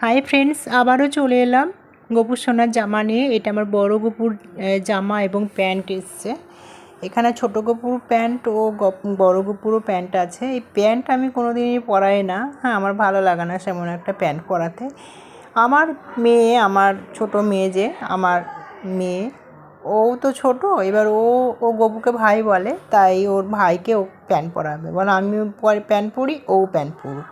Hi friends, আবারও চলে এলাম গোপুর সোনার জামা নিয়ে। এটা আমার বড় গোপুর জামা এবং প্যান্ট এসছে। এখানে ছোট গোপুর প্যান্ট ও বড় গোপুরও প্যান্ট আছে। এই প্যান্ট আমি কোনোদিনই পরাই না। হ্যাঁ, আমার ভালো লাগে না সেমন একটা প্যান্ট পরাতে। আমার ছোট মেয়ে যে আমার মেয়ে, ও তো ছোট, এবার ও ও গপুকে ভাই বলে, তাই ওর ভাইকে ও প্যান্ট পরাবে বলে। আমি প্যান্ট পরি, ও প্যান্ট পরুক।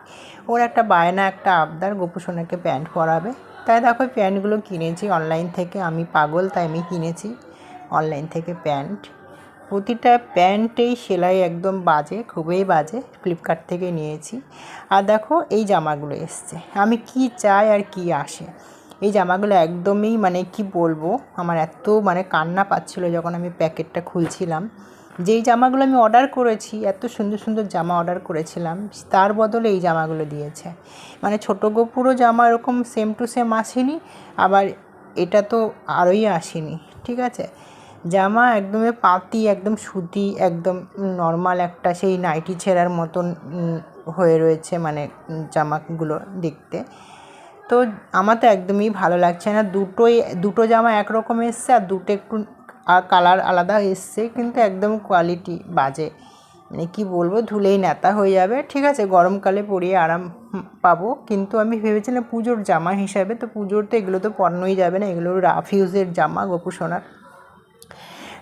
ওর একটা বায়না, একটা আবদার গপু সোনাকে প্যান্ট পরাবে। তাই দেখো প্যান্টগুলো কিনেছি অনলাইন থেকে। আমি পাগল, তাই আমি কিনেছি অনলাইন থেকে প্যান্ট। প্রতিটা প্যান্টেই সেলাই একদম বাজে, খুবই বাজে। ফ্লিপকার্ট থেকে নিয়েছি। আর দেখো এই জামাগুলো এসছে। আমি কি চাই আর কি আসে, এই জামাগুলো একদমই কি বলবো, আমার এত কান্না পাচ্ছিল যখন আমি প্যাকেটটা খুলছিলাম। যেই জামাগুলো আমি অর্ডার করেছি, এত সুন্দর সুন্দর জামা অর্ডার করেছিলাম, তার বদলে এই জামাগুলো দিয়েছে। ছোটো গোপুরও জামা এরকম সেম টু সেম আসেনি, আবার এটা তো আরোই আসেনি। ঠিক আছে, জামা একদমই পাতি, একদম সুতি, একদম নর্মাল একটা সেই নাইটি ছেঁড়ার মতন হয়ে রয়েছে জামাগুলো দেখতে। তো আমার তো একদমই ভালো লাগছে না। দুটো জামা একরকম এসছে, আর দুটো একটু কালার আলাদা এসছে, কিন্তু একদম কোয়ালিটি বাজে। কি বলবো, ধুলেই নেতা হয়ে যাবে। ঠিক আছে, গরমকালে পরিয়ে আরাম পাবো, কিন্তু আমি ভেবেছিলাম পুজোর জামা হিসাবে, তো পুজোর তো এগুলো তো পরানোই যাবে না, এগুলো রাফ ইউজের জামা গপু সোনার।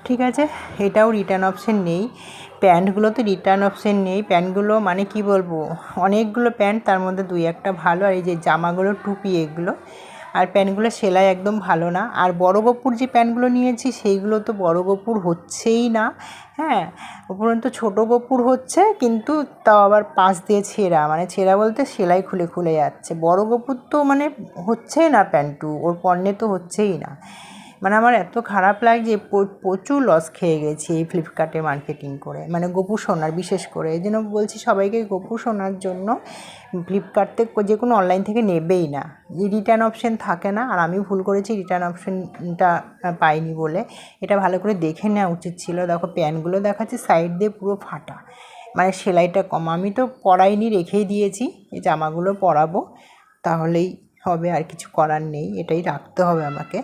ঠিক আছে, এটাও রিটার্ন অপশন নেই। প্যান্টগুলোতে রিটার্ন অপশন নেই। প্যান্টগুলো কি বলবো, অনেকগুলো প্যান্ট, তার মধ্যে দুই একটা ভালো, আর এই যে জামাগুলো টুপি এগুলো। আর প্যান্টগুলো সেলাই একদম ভালো না। আর বড় গপুর যে প্যান্টগুলো নিয়েছি সেইগুলো তো বড় গপুর হচ্ছেই না। হ্যাঁ, উপরন্তু ছোটো গপুর হচ্ছে, কিন্তু তাও আবার পাশ দিয়ে ছেঁড়া, ছেঁড়া বলতে সেলাই খুলে খুলে যাচ্ছে। বড় গপুর তো হচ্ছেই না, প্যান্টু ওর পণ্যে তো হচ্ছেই না। আমার এত খারাপ লাগছে, প্রচুর লস খেয়ে গেছি এই ফ্লিপকার্টে মার্কেটিং করে, গপু সোনার বিশেষ করে। এই জন্য বলছি সবাইকে, গপু সোনার জন্য ফ্লিপকার্ট থেকে যে কোনো অনলাইন থেকে নেবেই না। রিটার্ন অপশান থাকে না, আর আমি ভুল করেছি রিটার্ন অপশানটা পাইনি বলে। এটা ভালো করে দেখে নেওয়া উচিত ছিল। দেখো প্যান্টগুলো দেখাচ্ছি সাইড দিয়ে পুরো ফাটা, সেলাইটা কম। আমি তো পরাইনি, রেখেই দিয়েছি। এই জামাগুলো পরাবো, তাহলেই হবে, আর কিছু করার নেই, এটাই রাখতে হবে আমাকে।